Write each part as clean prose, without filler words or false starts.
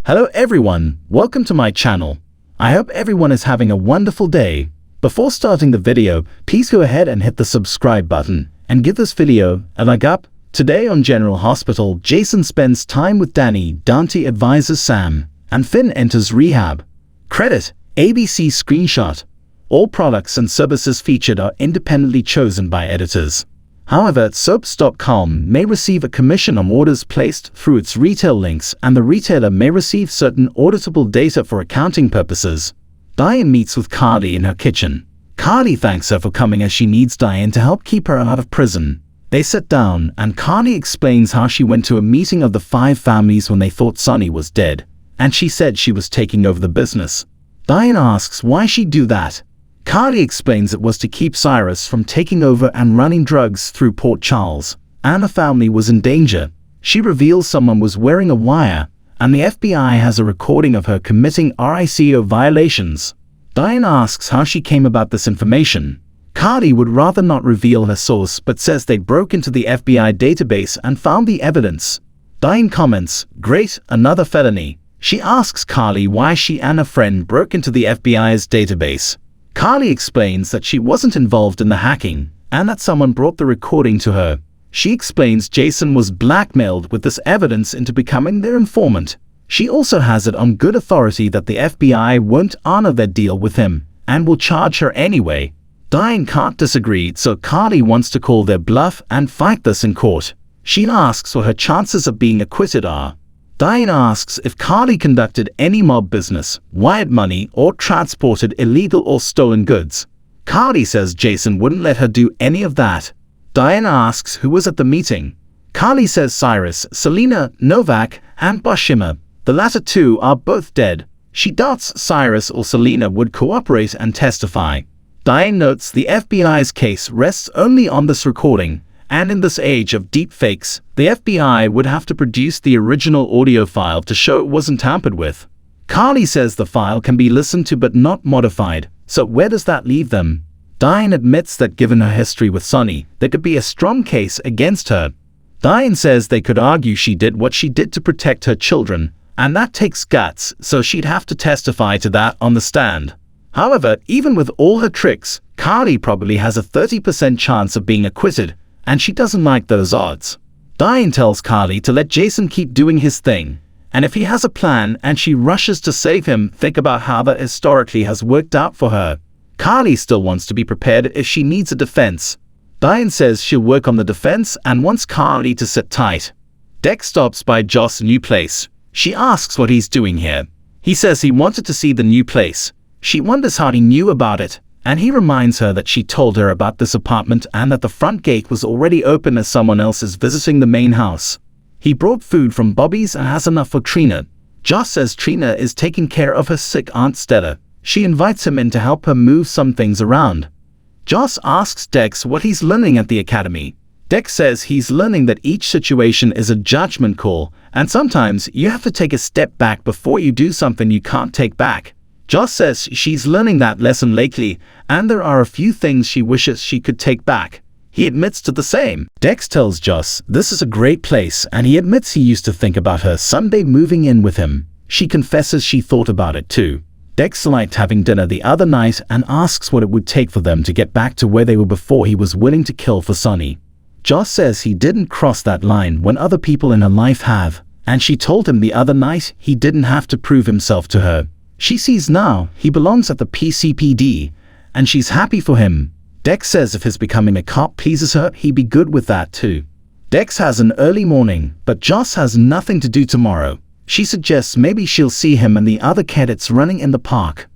Hello everyone, welcome to my channel. I hope everyone is having a wonderful day. Before starting the video, please go ahead and hit the subscribe button and give this video a like up. Today on General Hospital, Jason spends time with Danny, Dante advises Sam, and Finn enters rehab. Credit, ABC screenshot. All products and services featured are independently chosen by editors. However, soaps.com may receive a commission on orders placed through its retail links, and the retailer may receive certain auditable data for accounting purposes. Diane meets with Carly in her kitchen. Carly thanks her for coming as she needs Diane to help keep her out of prison. They sit down, and Carly explains how she went to a meeting of the 5 families when they thought Sonny was dead, and she said she was taking over the business. Diane asks why she'd do that. Carly explains it was to keep Cyrus from taking over and running drugs through Port Charles, and the family was in danger. She reveals someone was wearing a wire, and the FBI has a recording of her committing RICO violations. Diane asks how she came about this information. Carly would rather not reveal her source but says they broke into the FBI database and found the evidence. Diane comments, "Great, another felony." She asks Carly why she and a friend broke into the FBI's database. Carly explains that she wasn't involved in the hacking, and that someone brought the recording to her. She explains Jason was blackmailed with this evidence into becoming their informant. She also has it on good authority that the FBI won't honor their deal with him, and will charge her anyway. Diane can't disagree, so Carly wants to call their bluff and fight this in court. She asks what her chances of being acquitted are. Diane asks if Carly conducted any mob business, wired money, or transported illegal or stolen goods. Carly says Jason wouldn't let her do any of that. Diane asks who was at the meeting. Carly says Cyrus, Selena, Novak, and Bashima. The latter two are both dead. She doubts Cyrus or Selena would cooperate and testify. Diane notes the FBI's case rests only on this recording, and in this age of deepfakes, the FBI would have to produce the original audio file to show it wasn't tampered with. Carly says the file can be listened to but not modified, so where does that leave them? Diane admits that given her history with Sonny, there could be a strong case against her. Diane says they could argue she did what she did to protect her children, and that takes guts, so she'd have to testify to that on the stand. However, even with all her tricks, Carly probably has a 30% chance of being acquitted, and she doesn't like those odds. Diane tells Carly to let Jason keep doing his thing, and if he has a plan and she rushes to save him, think about how that historically has worked out for her. Carly still wants to be prepared if she needs a defense. Diane says she'll work on the defense and wants Carly to sit tight. Dex stops by Joss' new place. She asks what he's doing here. He says he wanted to see the new place. She wonders how he knew about it, and he reminds her that she told her about this apartment and that the front gate was already open as someone else is visiting the main house. He brought food from Bobby's and has enough for Trina. Joss says Trina is taking care of her sick Aunt Stella. She invites him in to help her move some things around. Joss asks Dex what he's learning at the academy. Dex says he's learning that each situation is a judgment call, and sometimes you have to take a step back before you do something you can't take back. Joss says she's learning that lesson lately, and there are a few things she wishes she could take back. He admits to the same. Dex tells Joss this is a great place, and he admits he used to think about her someday moving in with him. She confesses she thought about it too. Dex liked having dinner the other night and asks what it would take for them to get back to where they were before he was willing to kill for Sonny. Joss says he didn't cross that line when other people in her life have, and she told him the other night he didn't have to prove himself to her. She sees now he belongs at the PCPD, and she's happy for him. Dex says if his becoming a cop pleases her, he'd be good with that too. Dex has an early morning, but Joss has nothing to do tomorrow. She suggests maybe she'll see him and the other cadets running in the park.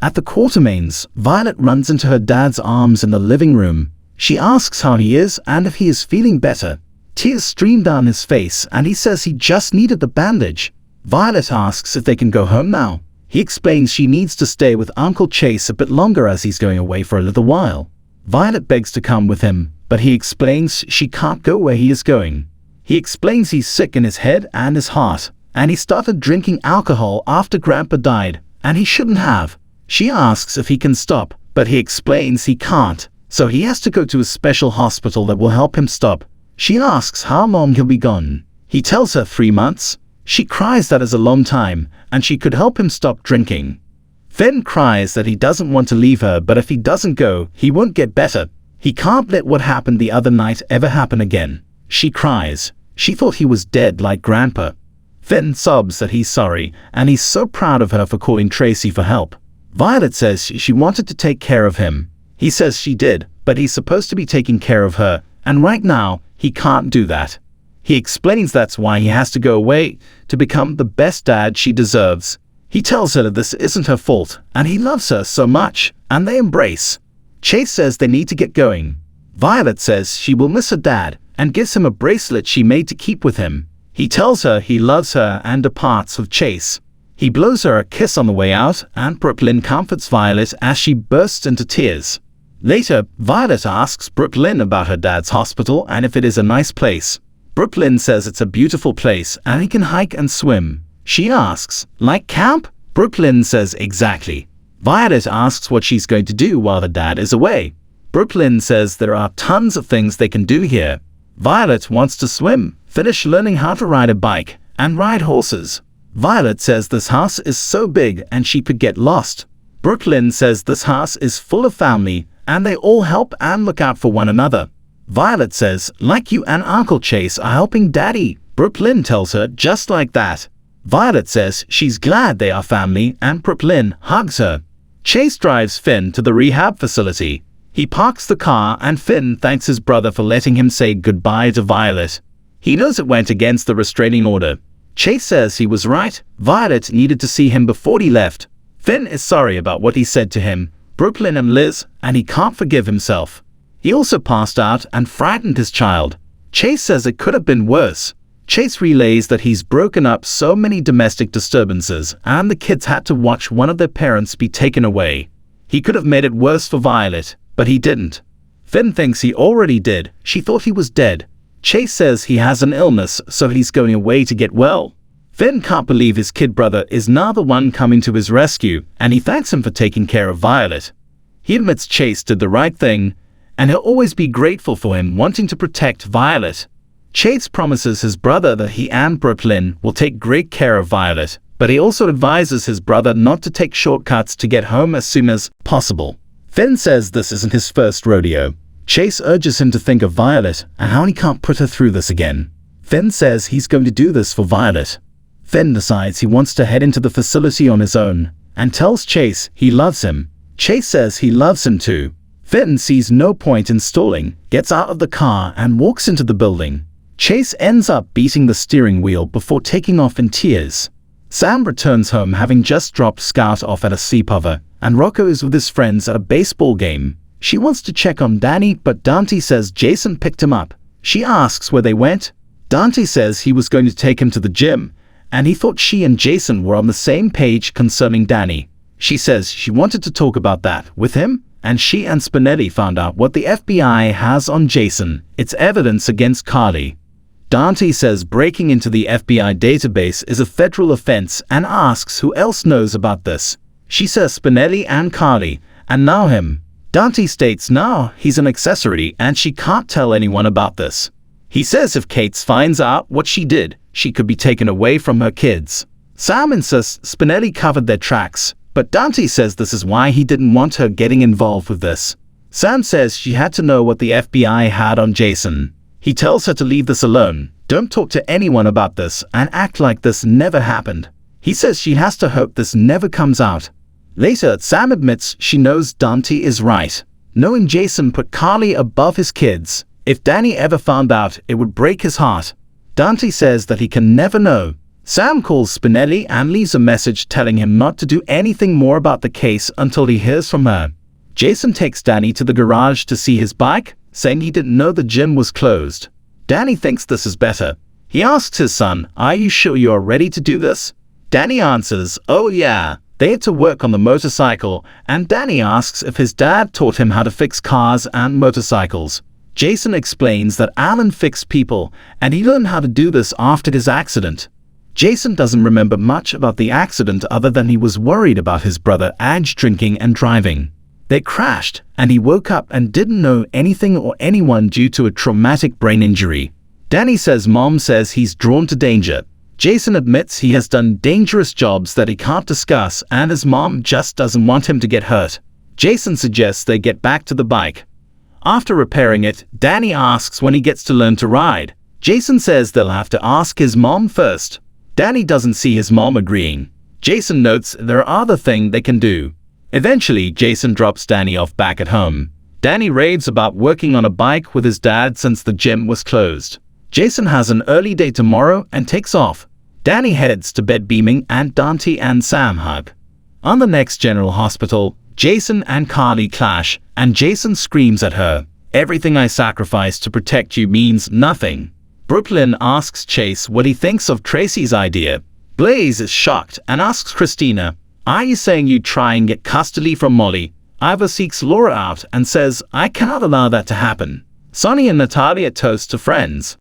At the Quartermains, Violet runs into her dad's arms in the living room. She asks how he is and if he is feeling better. Tears stream down his face, and he says he just needed the bandage. Violet asks if they can go home now. He explains she needs to stay with Uncle Chase a bit longer as he's going away for a little while. Violet begs to come with him, but he explains she can't go where he is going. He explains he's sick in his head and his heart, and he started drinking alcohol after Grandpa died, and he shouldn't have. She asks if he can stop, but he explains he can't, so he has to go to a special hospital that will help him stop. She asks how long he'll be gone. He tells her 3 months. She cries that is a long time, and she could help him stop drinking. Finn cries that he doesn't want to leave her, but if he doesn't go, he won't get better. He can't let what happened the other night ever happen again. She cries. She thought he was dead like Grandpa. Finn sobs that he's sorry, and he's so proud of her for calling Tracy for help. Violet says she wanted to take care of him. He says she did, but he's supposed to be taking care of her, and right now, he can't do that. He explains that's why he has to go away, to become the best dad she deserves. He tells her that this isn't her fault, and he loves her so much, and they embrace. Chase says they need to get going. Violet says she will miss her dad, and gives him a bracelet she made to keep with him. He tells her he loves her and departs with Chase. He blows her a kiss on the way out, and Brooklyn comforts Violet as she bursts into tears. Later, Violet asks Brooklyn about her dad's hospital and if it is a nice place. Brooklyn says it's a beautiful place and he can hike and swim. She asks, like camp? Brooklyn says exactly. Violet asks what she's going to do while her dad is away. Brooklyn says there are tons of things they can do here. Violet wants to swim, finish learning how to ride a bike, and ride horses. Violet says this house is so big and she could get lost. Brooklyn says this house is full of family and they all help and look out for one another. Violet says, like you and Uncle Chase are helping Daddy. Brooklyn tells her just like that. Violet says she's glad they are family and Brooklyn hugs her. Chase drives Finn to the rehab facility. He parks the car and Finn thanks his brother for letting him say goodbye to Violet. He knows it went against the restraining order. Chase says he was right. Violet needed to see him before he left. Finn is sorry about what he said to him, Brooklyn and Liz, and he can't forgive himself. He also passed out and frightened his child. Chase says it could have been worse. Chase relays that he's broken up so many domestic disturbances and the kids had to watch one of their parents be taken away. He could have made it worse for Violet, but he didn't. Finn thinks he already did. She thought he was dead. Chase says he has an illness, so he's going away to get well. Finn can't believe his kid brother is now the one coming to his rescue, and he thanks him for taking care of Violet. He admits Chase did the right thing, and he'll always be grateful for him wanting to protect Violet. Chase promises his brother that he and Brooklyn will take great care of Violet, but he also advises his brother not to take shortcuts to get home as soon as possible. Finn says this isn't his first rodeo. Chase urges him to think of Violet and how he can't put her through this again. Finn says he's going to do this for Violet. Finn decides he wants to head into the facility on his own and tells Chase he loves him. Chase says he loves him too. Finn sees no point in stalling, gets out of the car and walks into the building. Chase ends up beating the steering wheel before taking off in tears. Sam returns home having just dropped Scout off at a sleepover, and Rocco is with his friends at a baseball game. She wants to check on Danny, but Dante says Jason picked him up. She asks where they went. Dante says he was going to take him to the gym, and he thought she and Jason were on the same page concerning Danny. She says she wanted to talk about that with him, and she and Spinelli found out what the FBI has on Jason. It's evidence against Carly. Dante says breaking into the FBI database is a federal offense and asks who else knows about this. She says Spinelli and Carly, and now him. Dante states now he's an accessory and she can't tell anyone about this. He says if Kate finds out what she did, she could be taken away from her kids. Sam insists Spinelli covered their tracks, but Dante says this is why he didn't want her getting involved with this. Sam says she had to know what the FBI had on Jason. He tells her to leave this alone, don't talk to anyone about this, and act like this never happened. He says she has to hope this never comes out. Later, Sam admits she knows Dante is right. Knowing Jason put Carly above his kids, if Danny ever found out, it would break his heart. Dante says that he can never know. Sam calls Spinelli and leaves a message telling him not to do anything more about the case until he hears from her. Jason takes Danny to the garage to see his bike, saying he didn't know the gym was closed. Danny thinks this is better. He asks his son, "Are you sure you are ready to do this?" Danny answers, "Oh yeah." They had to work on the motorcycle, and Danny asks if his dad taught him how to fix cars and motorcycles. Jason explains that Alan fixed people, and he learned how to do this after his accident. Jason doesn't remember much about the accident other than he was worried about his brother Adge drinking and driving. They crashed, and he woke up and didn't know anything or anyone due to a traumatic brain injury. Danny says Mom says he's drawn to danger. Jason admits he has done dangerous jobs that he can't discuss and his mom just doesn't want him to get hurt. Jason suggests they get back to the bike. After repairing it, Danny asks when he gets to learn to ride. Jason says they'll have to ask his mom first. Danny doesn't see his mom agreeing. Jason notes there are other things they can do. Eventually, Jason drops Danny off back at home. Danny raves about working on a bike with his dad since the gym was closed. Jason has an early day tomorrow and takes off. Danny heads to bed beaming and Dante and Sam hug. On the next General Hospital, Jason and Carly clash and Jason screams at her, "Everything I sacrificed to protect you means nothing." Brooklyn asks Chase what he thinks of Tracy's idea. Blaze is shocked and asks Christina, "Are you saying you'd try and get custody from Molly?" Ivor seeks Laura out and says, "I cannot allow that to happen." Sonny and Natalia toast to friends.